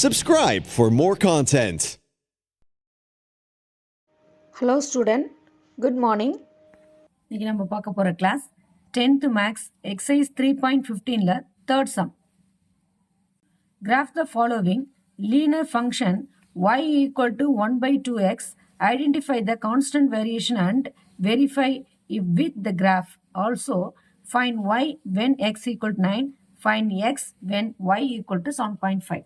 Subscribe for more content. Hello student, good morning. இன்னைக்கு நம்ம பார்க்க போற கிளாஸ் 10th மேக்ஸ் எக்ஸசைஸ் 3.15ல third sum. Graph the following linear function y equal to 1 by 2x. Identify the constant variation and verify if with the graph. Also find y when x equal to 9. Find x when y equal to 7.5.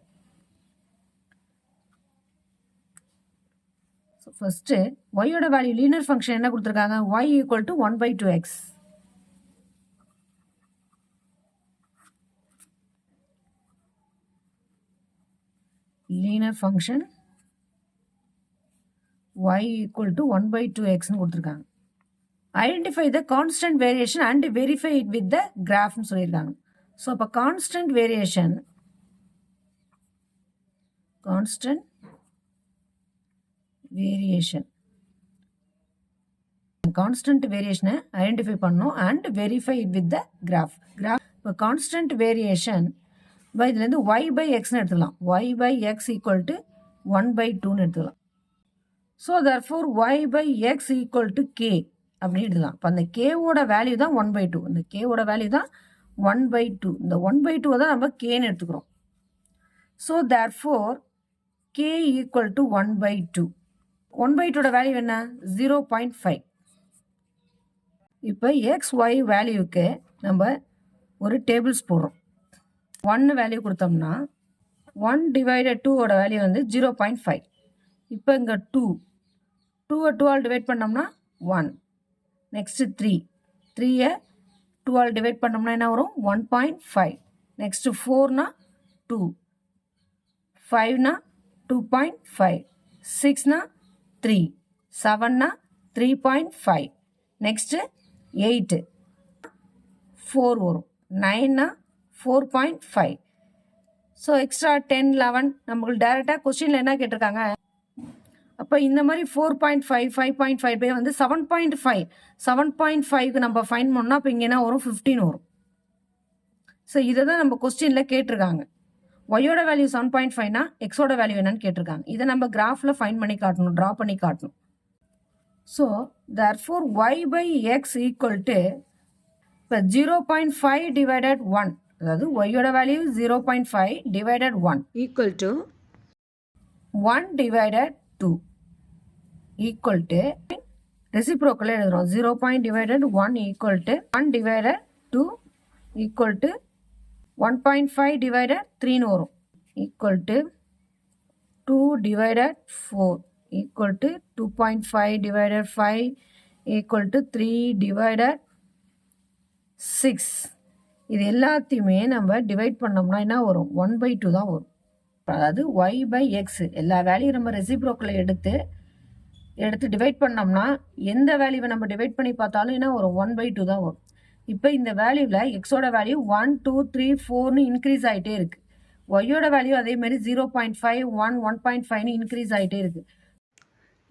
So first y ஓட value linear function என்ன கொடுத்திருக்காங்க y equal to 1 by 2x. Linear function y equal to 1 by 2x னு கொடுத்திருக்காங்க. Identify the constant variation and verify it with the graph னு சொல்லிருக்காங்க. So அப்ப constant variation constant வேரியேஷனை identify பண்ணணும் and verify it with the graph. இப்போ constant variation இதுலேருந்து y by எக்ஸ்னு எடுத்துக்கலாம். Y by x equal to 1 by 2ன்னு எடுத்துக்கலாம். So therefore y by x equal to k அப்படின்னு எடுத்துக்கலாம். இப்போ அந்த கேவோட வேல்யூ தான் 1 by 2. இந்த கேவோட வேல்யூ தான் 1 by 2. இந்த 1 by 2 தான் நம்ம கேன்னு எடுத்துக்கிறோம். So therefore K equal to 1 by 2. 1 by 2 value என்ன 0.5. இப்போ எக்ஸ் ஒய் வேல்யூக்கு நம்ம ஒரு டேபிள்ஸ் போடுறோம். 1 வேல்யூ கொடுத்தோம்னா 1 divided 2 வேல்யூ வந்து 0.5. இப்போ இங்கே 2வை 2ஆல் டிவைட் பண்ணோம்னா 1. நெக்ஸ்ட்டு 3யை 2ஆல் டிவைட் பண்ணோம்னா என்ன வரும் 1.5. நெக்ஸ்ட்டு 4னா 2, 5னா 2.5, 6னா 3, 7னா 3.5. நெக்ஸ்ட்டு 8 4 வரும், 9னா 4.5. ஸோ எக்ஸ்ட்ரா 10, 11 நமக்கு டைரெக்டாக கொஸ்டினில் என்ன கேட்டிருக்காங்க. அப்போ இந்த மாதிரி 4.5, 5.5 வந்து 7.5. 7.5க்கு நம்ம ஃபைன் பண்ணோம்னா அப்போ இங்கே என்ன வரும் 15 வரும். ஸோ இதை தான் நம்ம கொஸ்டினில் கேட்டிருக்காங்க. ஒய்யோட வேல்யூ 7.5னா எக்ஸோட வேல்யூ என்னன்னு கேட்டிருக்காங்க. இதை நம்ம கிராஃபில் ஃபைன் பண்ணி காட்டணும், ட்ரா பண்ணி காட்டணும். So therefore y by x equal to இப்போ 0.5 டிவைடட் 1, அதாவது ஒய்யோட value 0.5 divided 1 equal to 1 divided 2 equal to reciprocal எழுதுறோம். 0. Divided 1 equal to 1 divided 2 equal to 1.5 divided 3ன்னு வரும். Equal to 2 divided 4 equal to 2.5 divided 5 equal to 3 divided 6. இது எல்லாத்தையுமே நம்ம divide பண்ணோம்னா என்ன வரும் 1 by 2 தான் வரும். அதாவது ஒய் பை எக்ஸ் எல்லா வேல்யூ நம்ம ரெசிப்ரோக்கில் எடுத்து டிவைட் பண்ணோம்னா எந்த வேல்யூவை நம்ம டிவைட் பண்ணி பார்த்தாலும் என்ன வரும் 1 by 2 தான் வரும். இப்போ இந்த வேல்யூவில் எக்ஸோட வேல்யூ 1, 2, 3, 4ன்னு இன்க்ரீஸ் ஆகிட்டே இருக்குது. ஒய்யோட வேல்யூ அதேமாதிரி 0.5, 1, 1.5ன்னு இன்க்ரீஸ் ஆகிட்டே இருக்குது.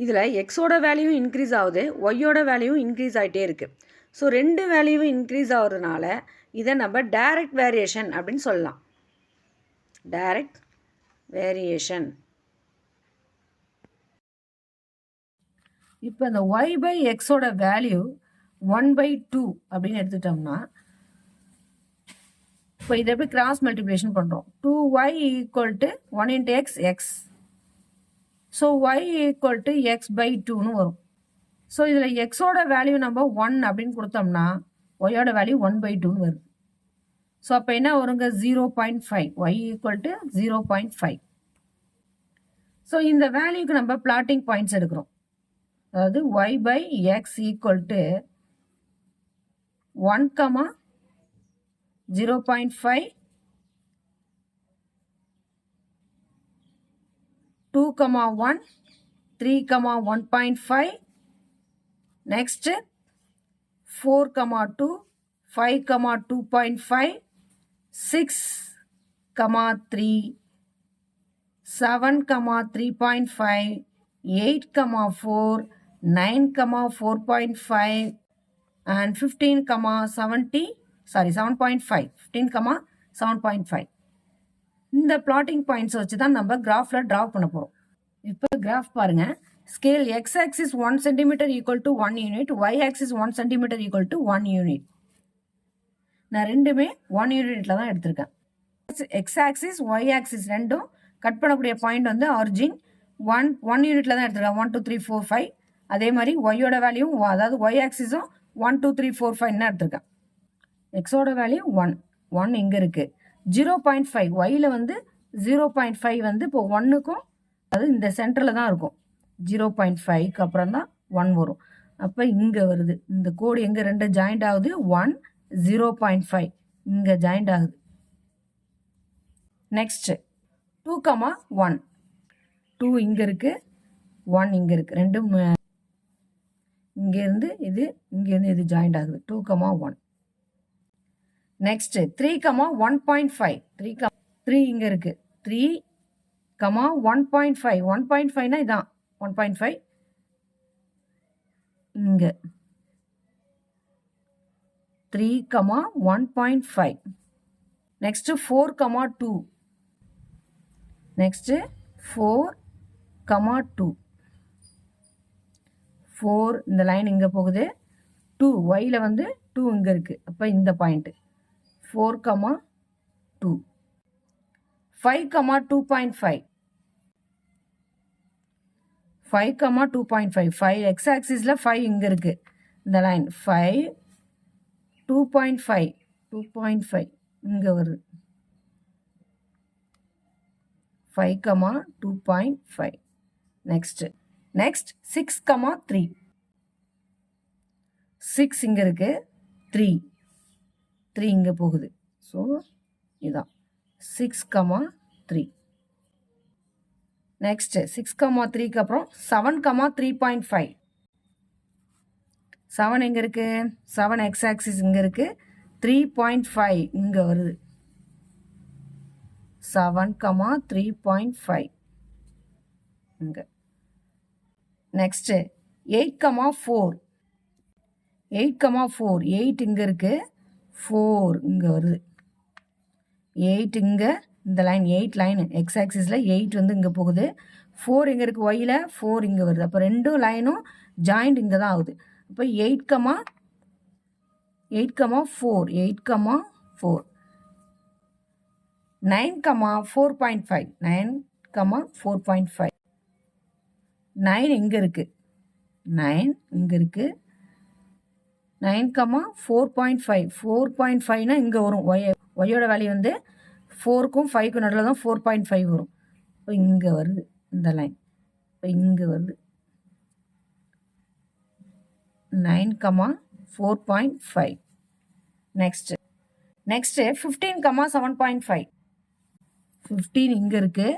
இதில் எக்ஸோட வேல்யூ இன்க்ரீஸ் ஆகுது, ஒய்யோட வேல்யூ இன்க்ரீஸ் ஆகிட்டே இருக்குது. ஸோ ரெண்டு வேல்யூவும் இன்க்ரீஸ் ஆகுறதுனால இதை நம்ம டைரக்ட் வேரியேஷன் அப்படின்னு சொல்லலாம். Direct variation. இப்போ இந்த ஒய் பை எக்ஸோட வேல்யூ 1 by 2 அப்படின்னு எடுத்துட்டோம்னா இப்போ இதை எப்படி கிராஸ் மல்டிப்ளிகேஷன் பண்ணுறோம். 2y equal to 1 into x, x. So y equal to x by 2ன்னு வரும். ஸோ இதில் எக்ஸோட வேல்யூ நம்ம 1 அப்படின்னு கொடுத்தோம்னா ஒய்யோட வேல்யூ 1 by 2ன்னு வருது. ஸோ அப்போ என்ன வருங்க 0.5, y ஈக்குவல் டு 0.5. ஸோ இந்த வேல்யூக்கு நம்ம பிளாட்டிங் பாயிண்ட்ஸ் எடுக்கிறோம். அதாவது y by x equal to 1, 0.5, 2, 1, 3, 1.5, next 4, 2, 5, 2.5, 6, 3, 7, 3.5, 8, 4, 9, 4.5, and 15, 7.5, 15, 7.5. 7.5. இந்த பிளாட்டிங் பாயிண்ட்ஸ் வச்சு தான் நம்ம கிராஃபில் ட்ரா பண்ண போகிறோம். இப்போ கிராஃப் பாருங்க. Scale x axis 1 centimetre equal to 1 unit, y axis 1 centimetre equal to 1 unit. நான் ரெண்டுமே 1 யூனிட்ல தான் எடுத்திருக்கேன். எக்ஸ் ஆக்சிஸ் ஒய் ஆக்சிஸ் ரெண்டும் கட் பண்ணக்கூடிய பாயிண்ட் வந்து ஆரிஜின் 1 யூனிட்ல தான் எடுத்திருக்கேன். 1 2 3 4 5. அதே மாதிரி ஒய்யோட வேல்யூ, அதாவது ஒய் ஆக்சிஸும் 1 2 3 4 5 எடுத்திருக்கேன். எக்ஸோட வேல்யூ 1 இங்கே இருக்குது. 0.5 ஒயில் வந்து 0.5 வந்து இப்போ 1க்கும் அது இந்த சென்டரில் தான் இருக்கும். 0.5க்கு அப்புறம் தான் 1 வரும். அப்போ இங்கே வருது. இந்த கோடு எங்கே ரெண்டு ஜாயிண்ட் ஆகுது? 1 0.5 இங்கே ஜாயிண்ட் ஆகுது. நெக்ஸ்ட் 2,1 2 இங்கே இருக்குது, 1 இங்கே இருக்குது. ரெண்டும் இங்கேருந்து இது ஜாயிண்ட் ஆகுது. 2,1. நெக்ஸ்ட் 3,1.5 3 இங்கே இருக்குது. 3,1.5 1.5னா இதான் 1.5 இங்கே 3,1.5. நெக்ஸ்ட் 4,2 நெக்ஸ்ட் 4,2 4 இந்த லைன் இங்கே போகுது. 2 ஒயில் வந்து 2 இங்கே இருக்குது. அப்போ இந்த பாயிண்ட்டு 4,2. 5,2.5 5,2.5 5 எக்ஸ் ஆக்சிஸில் 5 இங்கே இருக்குது. இந்த லைன் 5 2.5 இங்கே வருது. 5,2.5. நெக்ஸ்ட் 6,3 6 இங்கே இருக்குது. 3 இங்கே போகுது. ஸோ இதுதான் 6,3. நெக்ஸ்ட் 6,3க்கு அப்புறம் 7,3.5 7 எங்கே இருக்குது? 7 எக்ஸ் ஆக்சிஸ் இங்கே இருக்குது. 3.5 இங்கே வருது. 7,3.5 இங்கே. நெக்ஸ்ட்டு 8,4 8 இங்கே இருக்குது. 4 இங்கே வருது. 8 இங்கே இந்த லைன் 8 லைனு எக்ஸ் ஆக்சிஸில் 8 வந்து இங்கே போகுது. 4 இங்கே இருக்குது. ஒயில் 4 இங்கே வருது. அப்போ ரெண்டும் லைனும் ஜாயிண்ட் இங்கே தான் ஆகுது. அப்போ 8,4 9,4.5 9,4.5 9 இங்கே இருக்குது. 9 இங்கே இருக்குது. 9,4.5 4.5னா இங்கே வரும். ஒய்யோட வேல்யூ வந்து 4க்கும் 5க்கும் நடுவில் தான் 4.5 வரும். இப்போ இங்கே வருது இந்த லைன். இப்போ இங்கே வருது 9,4.5. நெக்ஸ்ட்டு 15,7.5 15 இங்கே இருக்குது.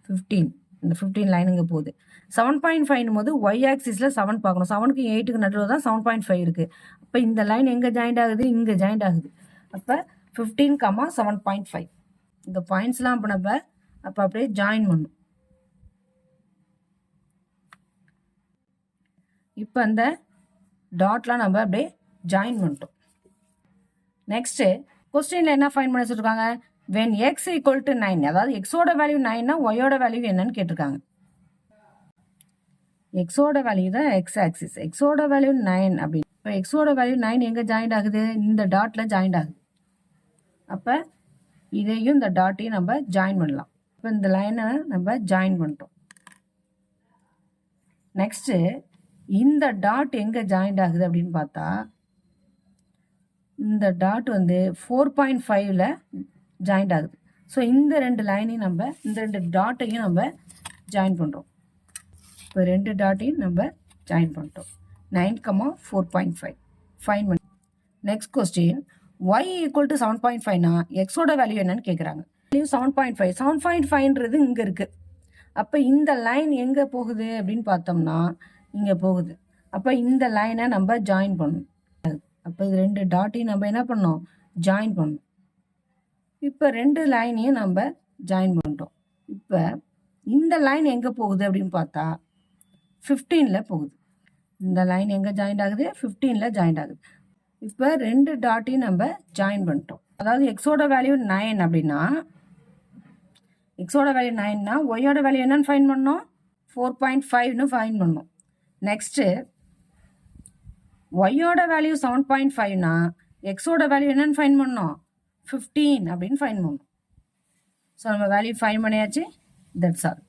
15 இந்த 15 லைன் இங்கே போகுது. 7.5 போது ஒய் ஆக்சிஸில் 7 பார்க்கணும். 7க்கு 8க்கு நடுவில் தான் 7.5 இருக்குது. அப்போ இந்த லைன் எங்கே ஜாயிண்ட் ஆகுது? இங்கே ஜாயிண்ட் ஆகுது. அப்போ 15,7.5 இந்த பாயிண்ட்ஸ்லாம் அப்போ அப்படியே ஜாயின் பண்ணும். இப்போ அந்த டாட்லாம் நம்ம அப்படியே ஜாயின் பண்ணிட்டோம். நெக்ஸ்ட்டு கொஸ்டினில் என்ன ஃபைண்ட் பண்ணி வச்சுருக்காங்க? when x equal to 9 அதாவது எக்ஸோட வேல்யூ 9னா ஒய்யோட வேல்யூ என்னன்னு கேட்டிருக்காங்க. எக்ஸோட வேல்யூ தான் எக்ஸ் ஆக்சிஸ். எக்ஸோட வேல்யூ 9 அப்படின்னு. இப்போ எக்ஸோட வேல்யூ 9 எங்கே ஜாயிண்ட் ஆகுது? இந்த டாட்டில் ஜாயிண்ட் ஆகுது. அப்போ இதையும் இந்த டாட்டையும் நம்ம ஜாயின் பண்ணலாம். இப்போ இந்த லைனை நம்ம ஜாயின் பண்ணிட்டோம். நெக்ஸ்ட்டு இந்த டாட் எங்கே ஜாயிண்ட் ஆகுது அப்படின்னு பார்த்தா இந்த டாட் வந்து 4.5ல் ஜாயிண்ட் ஆகுது. ஸோ இந்த ரெண்டு லைனையும் இந்த ரெண்டு டாட்டையும் நம்ம ஜாயின் பண்ணுறோம். இப்போ ரெண்டு டாட்டையும் நம்ம ஜாயின் பண்ணிட்டோம். 9,4.5 ஃபைன் பண்ணி. Next question y equal to 7.5னா எக்ஸோட வேல்யூ என்னன்னு கேட்குறாங்க. வேல்யூ 7.5 7.5ன்றது இங்கே இருக்குது. அப்போ இந்த லைன் எங்கே போகுது அப்படின்னு பார்த்தோம்னா இங்கே போகுது. அப்போ இந்த லைனை நம்ம ஜாயின் பண்ணணும். அப்போ இது ரெண்டு டாட்டையும் நம்ம என்ன பண்ணோம்? ஜாயின் பண்ணணும். இப்போ ரெண்டு லைனையும் நம்ம ஜாயின் பண்ணிட்டோம். இப்போ இந்த லைன் எங்கே போகுது அப்படின்னு பார்த்தா 15ல் போகுது. இந்த லைன் எங்கே ஜாயிண்ட் ஆகுது? 15ல் ஜாயிண்ட் ஆகுது. இப்போ ரெண்டு டாட்டையும் நம்ம ஜாயின் பண்ணிட்டோம். அதாவது எக்ஸோட வேல்யூ 9 அப்படின்னா எக்ஸோட வேல்யூ 9னா ஒய்யோட வேல்யூ என்னன்னு ஃபைன் பண்ணோம் 4.5ன்னு ஃபைன் பண்ணோம். நெக்ஸ்ட்டு ஒய்யோட வேல்யூ 7.5னா எக்ஸோட வேல்யூ என்னன்னு ஃபைன் பண்ணோம் 15 அப்படின்னு ஃபைன் பண்ணோம். ஸோ நம்ம வேல்யூ ஃபைன் பண்ணியாச்சு. That's all.